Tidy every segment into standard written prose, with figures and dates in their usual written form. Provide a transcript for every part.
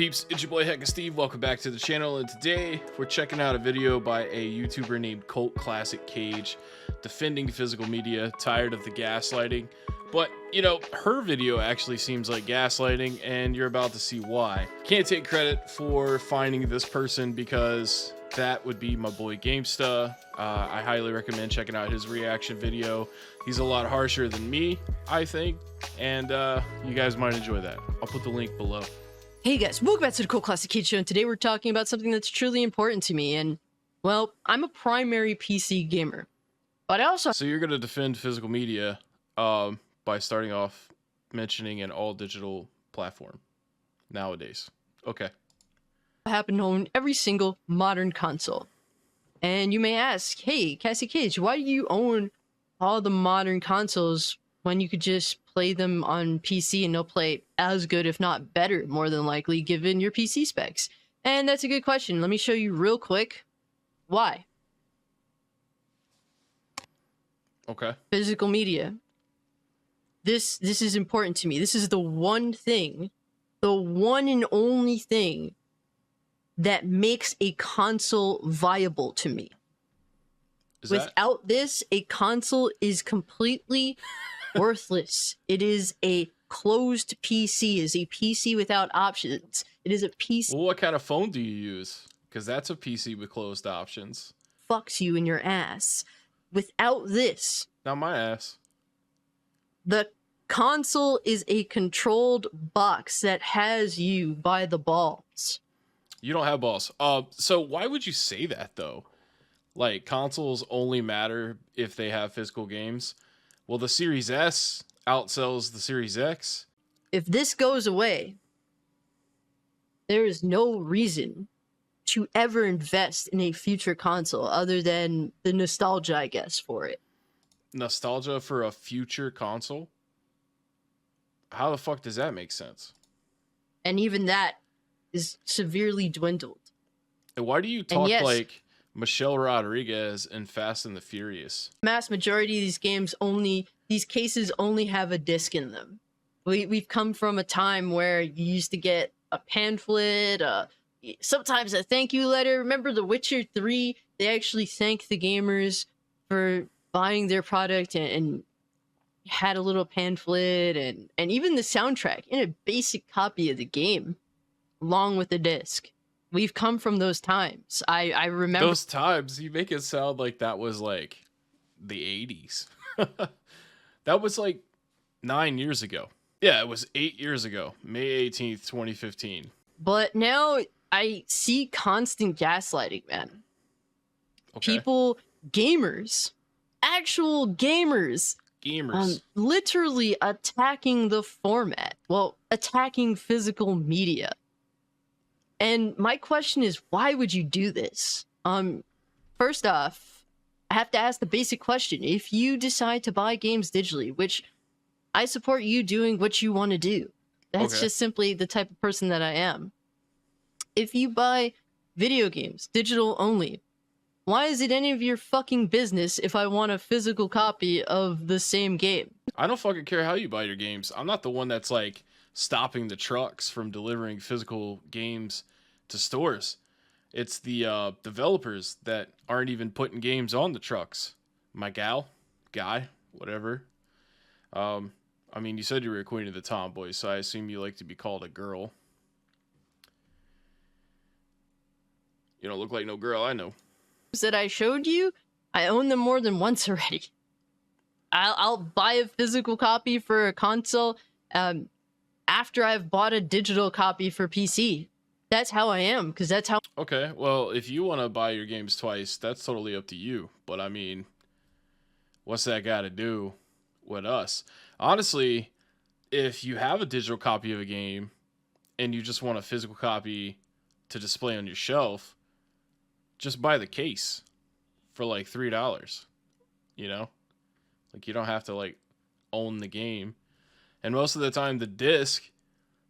peeps? It's your boy Heckin Steve. Welcome back to the channel, and today we're checking out a video by a YouTuber named Cult Classic Cage, defending physical media, tired of the gaslighting. But you know, her video actually seems like gaslighting, and you're about to see why. Can't take credit for finding this person because that would be my boy GameSta. I highly recommend checking out his reaction video. He's a lot harsher than me, I think, and you guys might enjoy that. I'll put the link below. Hey guys, welcome back to the Cult Classic Cage Show, and today we're talking about something that's truly important to me. And well, I'm a primary PC gamer, but I also So you're gonna defend physical media by starting off mentioning an all-digital platform nowadays. Okay. happen to own every single modern console. And you may ask, hey, Cassie Cage, why do you own all the modern consoles when you could just play them on PC and they'll play as good, if not better, more than likely, given your PC specs? And that's a good question. Let me show you real quick why. Okay. Physical media. This is important to me. This is the one thing, the one and only thing that makes a console viable to me. Without this, a console is completely worthless. It is a closed PC, is a PC without options. It is a PC. Well, what kind of phone do you use? Because that's a PC with closed options. Fucks you in your ass. Without this, Not my ass. the console is a controlled box that has you by the balls. You don't have balls. So why would you say that though? Like, consoles only matter if they have physical games. Well, the Series S outsells the Series X. If this goes away, there is no reason to ever invest in a future console other than the nostalgia, I guess, for it. Nostalgia for a future console? How the fuck does that make sense? And even that is severely dwindled. And why do you talk yes, like Michelle Rodriguez in Fast and the Furious? Mass majority of these games these cases only have a disc in them. We've come from a time where you used to get a pamphlet, sometimes a thank you letter. Remember The Witcher 3? They actually thanked the gamers for buying their product and had a little pamphlet and even the soundtrack in a basic copy of the game along with the disc. We've come from those times. I remember those times. You make it sound like that was like the 80s. That was like 9 years ago. Yeah, it was 8 years ago. May 18th, 2015. But now I see constant gaslighting, man. Okay. People, gamers, actual gamers, literally attacking the format. Well, attacking physical media. And my question is, why would you do this? First off, I have to ask the basic question. If you decide to buy games digitally, which I support you doing what you want to do. That's just simply the type of person that I am. If you buy video games, digital only, why is it any of your fucking business if I want a physical copy of the same game? I don't fucking care how you buy your games. I'm not the one that's like stopping the trucks from delivering physical games to stores. It's the developers that aren't even putting games on the trucks. My guy, whatever. I mean, you said you were a queen of the tomboys, so I assume you like to be called a girl. You don't look like no girl I know. That I showed you, I own them more than once already. I'll buy a physical copy for a console after I've bought a digital copy for PC. That's how I am, because that's how... Okay, well, if you want to buy your games twice, that's totally up to you. But I mean, what's that got to do with us? Honestly, if you have a digital copy of a game and you just want a physical copy to display on your shelf, just buy the case for like $3, you know? Like, you don't have to like own the game. And most of the time the disc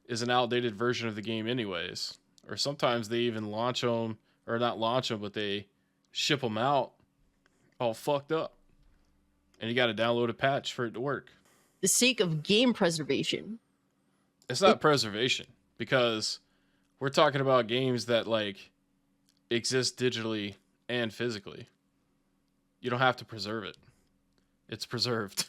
is an outdated version of the game anyways. Or sometimes they even launch them, or not launch them, but they ship them out all fucked up. And you got to download a patch for it to work. The sake of game preservation. It's not preservation, because We're talking about games that like exist digitally and physically. You don't have to preserve it. It's preserved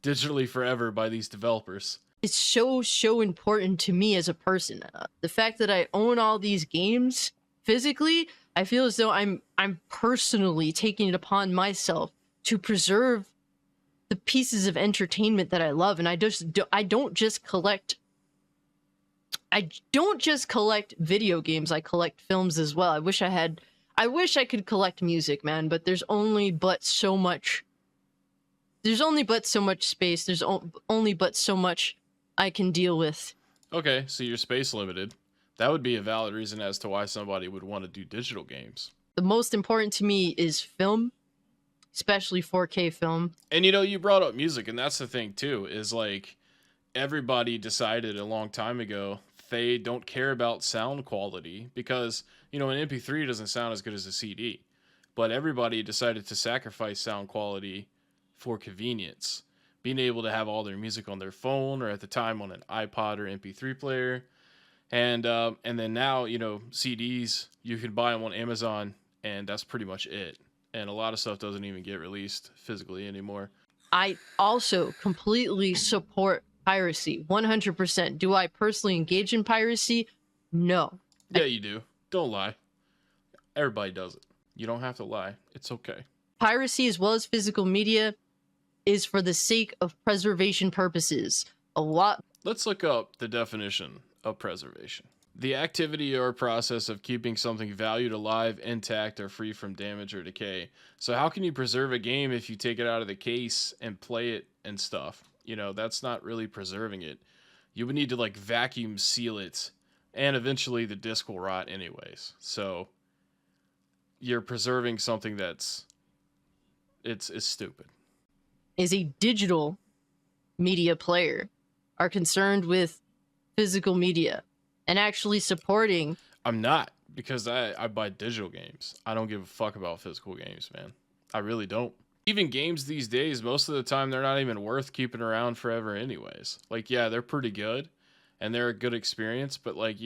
digitally forever by these developers. It's so important to me as a person. The fact that I own all these games physically, I feel as though I'm personally taking it upon myself to preserve the pieces of entertainment that I love, and I don't just collect video games. I collect films as well. I wish I could collect music, man, but there's only but so much space. There's only but so much I can deal with. Okay, so you're space limited. That would be a valid reason as to why somebody would want to do digital games. The most important to me is film, especially 4K film. And you brought up music, and that's the thing too, is like everybody decided a long time ago they don't care about sound quality because, an MP3 doesn't sound as good as a CD. But everybody decided to sacrifice sound quality for convenience. Being able to have all their music on their phone or at the time on an iPod or MP3 player. And then now, CDs, you can buy them on Amazon, and that's pretty much it. And a lot of stuff doesn't even get released physically anymore. I also completely support piracy, 100%. Do I personally engage in piracy? No. Yeah, you do. Don't lie. Everybody does it. You don't have to lie. It's okay. Piracy, as well as physical media, is for the sake of preservation purposes. Let's look up the definition of preservation. The activity or process of keeping something valued alive, intact, or free from damage or decay. So how can you preserve a game if you take it out of the case and play it and stuff? That's not really preserving it. You would need to like vacuum seal it, and eventually the disc will rot anyways. So you're preserving something it's stupid. Is a digital media player are concerned with physical media and actually supporting. I'm not, because I buy digital games. I don't give a fuck about physical games, man. I really don't. Even games these days, most of the time, they're not even worth keeping around forever anyways. Like, yeah, they're pretty good, and they're a good experience, but like,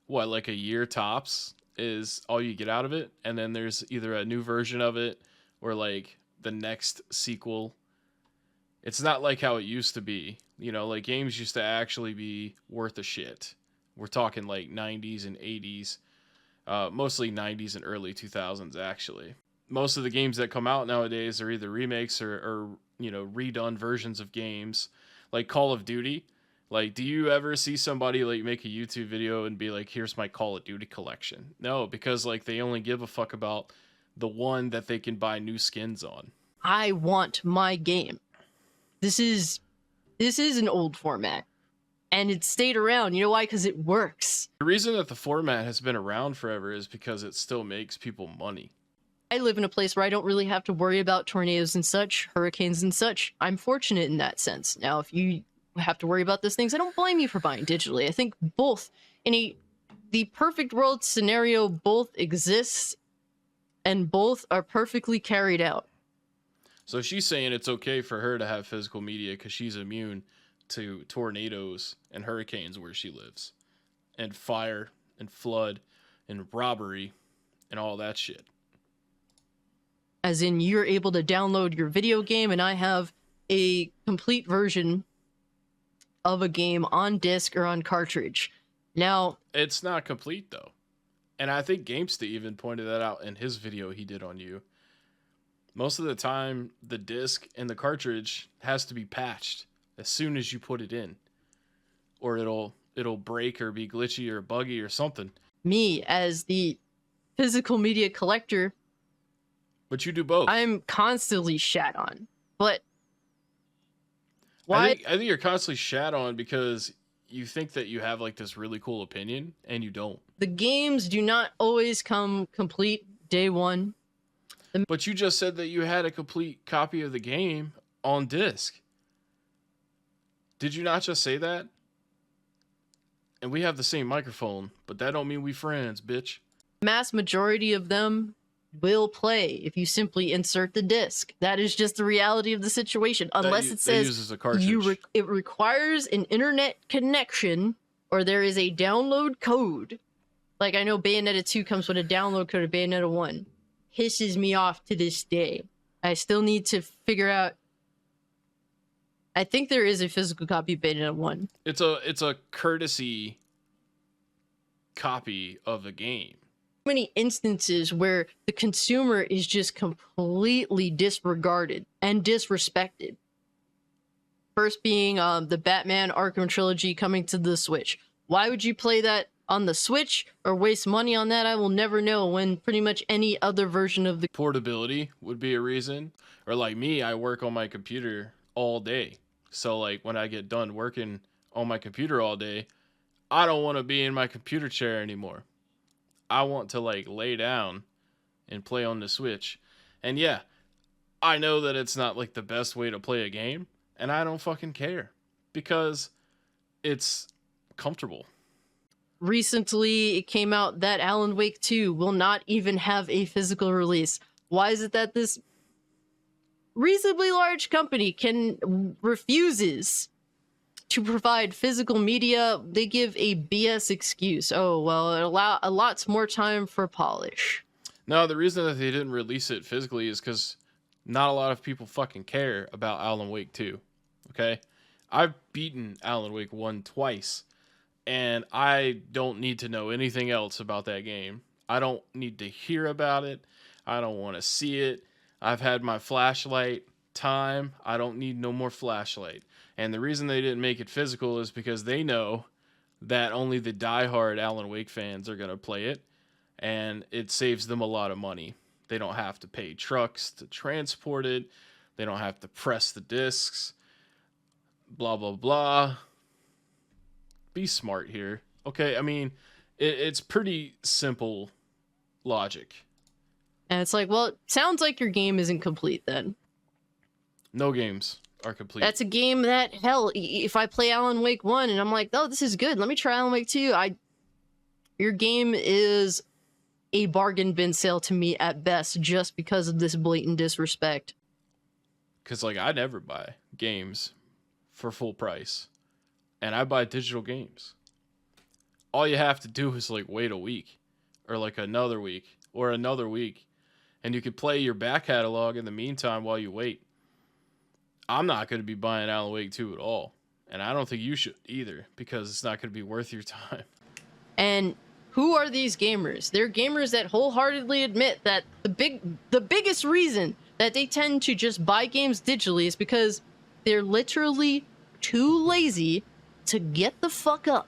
like a year tops is all you get out of it, and then there's either a new version of it or like the next sequel. It's not like how it used to be. Like games used to actually be worth a shit. We're talking like 90s and 80s, mostly 90s and early 2000s, actually. Most of the games that come out nowadays are either remakes or redone versions of games, like Call of Duty. Like, do you ever see somebody like make a YouTube video and be like, here's my Call of Duty collection? No, because like they only give a fuck about the one that they can buy new skins on. I want my game. This is an old format. And it stayed around. You know why? Because it works. The reason that the format has been around forever is because it still makes people money. I live in a place where I don't really have to worry about tornadoes and such, hurricanes and such. I'm fortunate in that sense. Now, if you have to worry about those things, I don't blame you for buying digitally. I think both, the perfect world scenario, both exists and both are perfectly carried out. So she's saying it's okay for her to have physical media because she's immune to tornadoes and hurricanes where she lives, and fire and flood and robbery and all that shit. As in, you're able to download your video game, and I have a complete version of a game on disc or on cartridge. Now, it's not complete though, and I think GameSta even pointed that out in his video he did on you. Most of the time, the disc and the cartridge has to be patched as soon as you put it in, or it'll break or be glitchy or buggy or something. Me, as the physical media collector, but you do both. I'm constantly shat on. But why? I think you're constantly shat on because you think that you have like this really cool opinion, and you don't. The games do not always come complete day one. But you just said that you had a complete copy of the game on disc. Did you not just say that? And we have the same microphone, but that don't mean we friends, bitch. Mass majority of them will play if you simply insert the disc. That is just the reality of the situation. Unless it says uses a cartridge. It requires an internet connection or there is a download code Like, I know Bayonetta 2 comes with a download code of Bayonetta 1. Pisses me off to this day. I still need to figure out. I think there is a physical copy of Bayonetta 1. It's a courtesy copy of the game. Many instances where the consumer is just completely disregarded and disrespected. First being the Batman Arkham trilogy coming to the Switch. Why would you play that on the Switch or waste money on that? I will never know, when pretty much any other version of the portability would be a reason. Or like me, I work on my computer all day. So like when I get done working on my computer all day, I don't want to be in my computer chair anymore. I want to like lay down and play on the Switch. And yeah, I know that it's not like the best way to play a game, and I don't fucking care because it's comfortable. Recently, it came out that Alan Wake 2 will not even have a physical release. Why is it that this reasonably large company refuses to provide physical media? They give a BS excuse. Oh, well, it allots more time for polish. No, the reason that they didn't release it physically is because not a lot of people fucking care about Alan Wake 2. Okay? I've beaten Alan Wake 1 twice, and I don't need to know anything else about that game. I don't need to hear about it. I don't want to see it. I've had my flashlight time. I don't need no more flashlight. And the reason they didn't make it physical is because they know that only the diehard Alan Wake fans are going to play it, and it saves them a lot of money. They don't have to pay trucks to transport it. They don't have to press the discs. Blah, blah, blah. Be smart here. Okay, I mean, it's pretty simple logic. And it's like, well, it sounds like your game isn't complete then. No games are complete. That's a game that, hell, if I play Alan Wake 1 and I'm like, oh, this is good, let me try Alan Wake 2, your game is a bargain bin sale to me at best, just because of this blatant disrespect. Because, like, I never buy games for full price. And I buy digital games. All you have to do is, like, wait a week. Or, like, another week. Or another week. And you could play your back catalog in the meantime while you wait. I'm not going to be buying Alan Wake 2 at all. And I don't think you should either, because it's not going to be worth your time. And who are these gamers? They're gamers that wholeheartedly admit that the biggest reason that they tend to just buy games digitally is because they're literally too lazy to get the fuck up,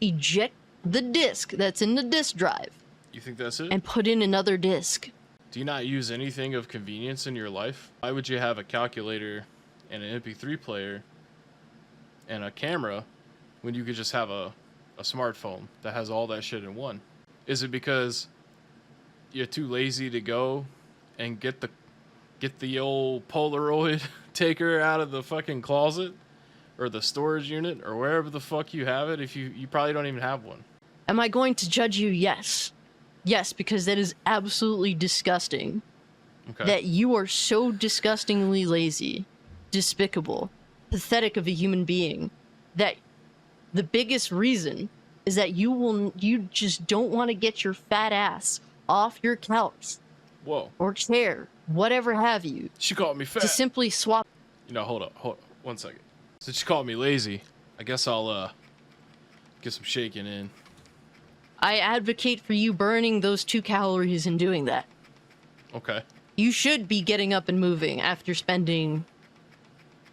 eject the disc that's in the disc drive. You think that's it? And put in another disc. Do you not use anything of convenience in your life? Why would you have a calculator and an MP3 player and a camera when you could just have a smartphone that has all that shit in one? Is it because you're too lazy to go and get the old Polaroid taker out of the fucking closet or the storage unit or wherever the fuck you have it, if you probably don't even have one? Am I going to judge you? Yes. Yes, because that is absolutely disgusting. Okay. That you are so disgustingly lazy, despicable, pathetic of a human being, that the biggest reason is that you just don't want to get your fat ass off your couch. Whoa. Or chair, whatever have you. She called me fat. To simply swap. You know, hold up 1 second. Since she called me lazy, I guess I'll get some shaking in. I advocate for you burning those 2 calories in doing that. Okay. You should be getting up and moving after spending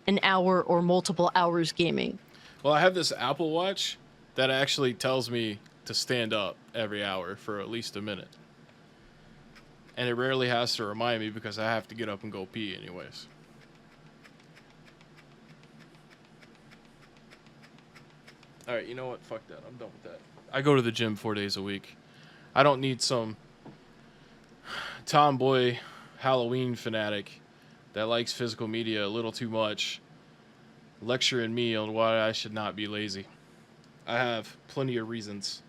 an hour or multiple hours gaming. Well, I have this Apple Watch that actually tells me to stand up every hour for at least a minute. And it rarely has to remind me because I have to get up and go pee anyways. Alright, you know what? Fuck that. I'm done with that. I go to the gym 4 days a week. I don't need some tomboy Halloween fanatic that likes physical media a little too much lecturing me on why I should not be lazy. I have plenty of reasons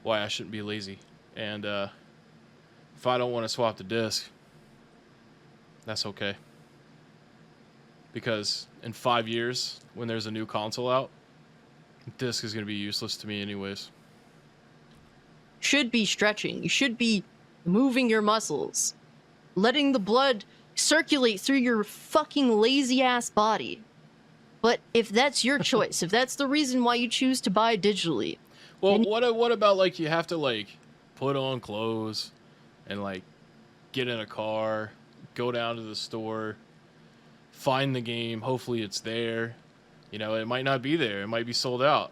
why I shouldn't be lazy. And if I don't want to swap the disc, that's okay. Because in 5 years, when there's a new console out, the disc is going to be useless to me anyways. should be stretching. You should be moving your muscles, letting the blood circulate through your fucking lazy ass body. But if that's your choice, if that's the reason why you choose to buy digitally, well, what about like you have to like put on clothes and like get in a car, go down to the store, find the game, hopefully it's there. You know, it might not be there. It might be sold out.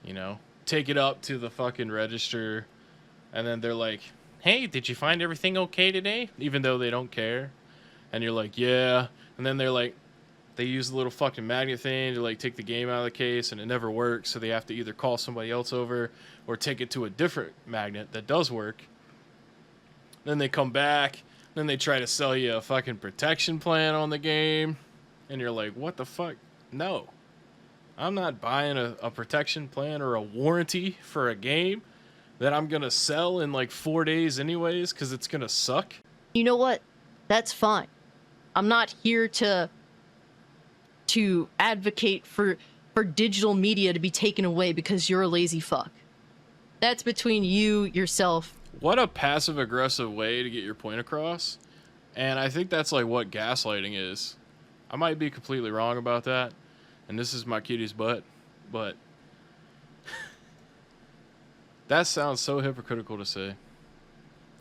You know, take it up to the fucking register, and then they're like, hey, did you find everything okay today? Even though they don't care. And you're like, yeah. And then they're like, they use the little fucking magnet thing to like take the game out of the case, and it never works. So they have to either call somebody else over or take it to a different magnet that does work. Then they come back. Then they try to sell you a fucking protection plan on the game. And you're like, what the fuck? No. I'm not buying a protection plan or a warranty for a game that I'm going to sell in like 4 days anyways because it's going to suck. You know what? That's fine. I'm not here to advocate for digital media to be taken away because you're a lazy fuck. That's between you, yourself. What a passive-aggressive way to get your point across. And I think that's like what gaslighting is. I might be completely wrong about that. And this is my cutie butt, but that sounds so hypocritical to say.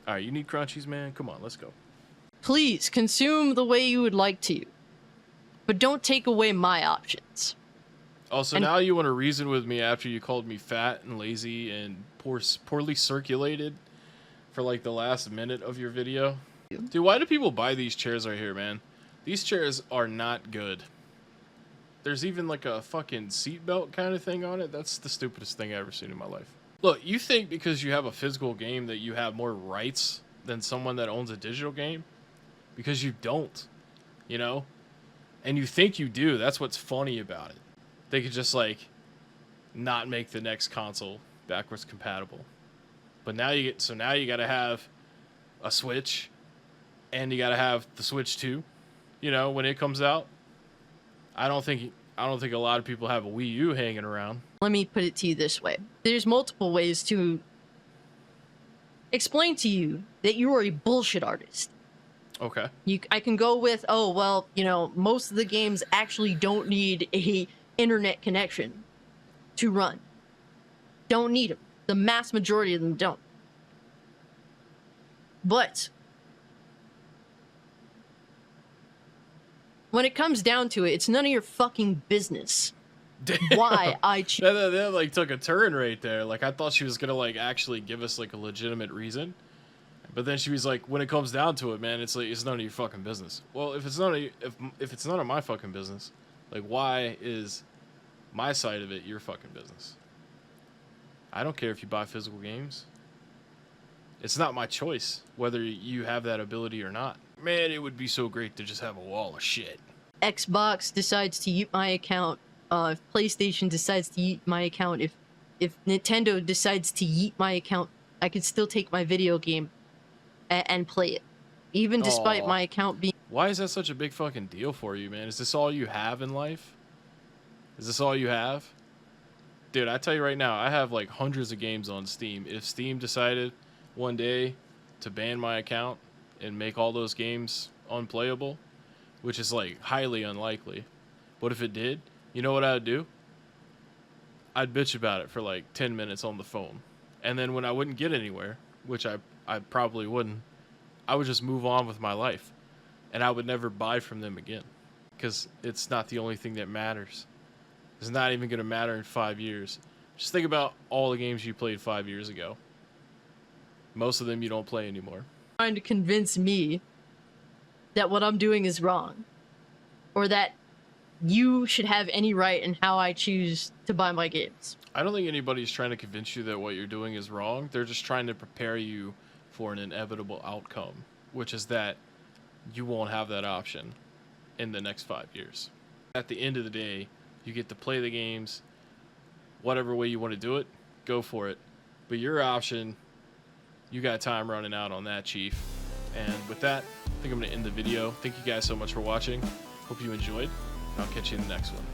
All right, you need crunchies, man? Come on, let's go. Please consume the way you would like to, but don't take away my options. Also, now you want to reason with me after you called me fat and lazy and poorly circulated for like the last minute of your video? Dude, why do people buy these chairs right here, man? These chairs are not good. There's even like a fucking seatbelt kind of thing on it. That's the stupidest thing I've ever seen in my life. Look, you think because you have a physical game that you have more rights than someone that owns a digital game? Because you don't, you know? And you think you do. That's what's funny about it. They could just like not make the next console backwards compatible. But now you got to have a Switch, and you got to have the Switch 2, you know, when it comes out. I don't think a lot of people have a Wii U hanging around. Let me put it to you this way. There's multiple ways to explain to you that you are a bullshit artist. Okay. I can go with, oh, well, you know, most of the games actually don't need a internet connection to run. Don't need them. The mass majority of them don't. But when it comes down to it, it's none of your fucking business. Damn. Why I that like took a turn right there. Like I thought she was gonna like actually give us like a legitimate reason, but then she was like, when it comes down to it, man, it's like it's none of your fucking business. Well, if it's none of my fucking business, like why is my side of it your fucking business? I don't care if you buy physical games. It's not my choice whether you have that ability or not. Man, it would be so great to just have a wall of shit. Xbox decides to use my account, if PlayStation decides to yeet my account, if Nintendo decides to yeet my account, I could still take my video game and play it, even despite my account being... Why is that such a big fucking deal for you, man? Is this all you have in life? Is this all you have? Dude, I tell you right now, I have like hundreds of games on Steam. If Steam decided one day to ban my account and make all those games unplayable, which is like highly unlikely, but if it did, you know what I would do? I'd bitch about it for like 10 minutes on the phone. And then when I wouldn't get anywhere, which I probably wouldn't, I would just move on with my life. And I would never buy from them again. Because it's not the only thing that matters. It's not even going to matter in 5 years. Just think about all the games you played 5 years ago. Most of them you don't play anymore. Trying to convince me that what I'm doing is wrong. Or that you should have any right in how I choose to buy my games. I don't think anybody's trying to convince you that what you're doing is wrong. They're just trying to prepare you for an inevitable outcome, which is that you won't have that option in the next 5 years. At the end of the day, you get to play the games whatever way you want to do it, go for it. But your option, you got time running out on that, Chief. And with that, I think I'm going to end the video. Thank you guys so much for watching. Hope you enjoyed. I'll catch you in the next one.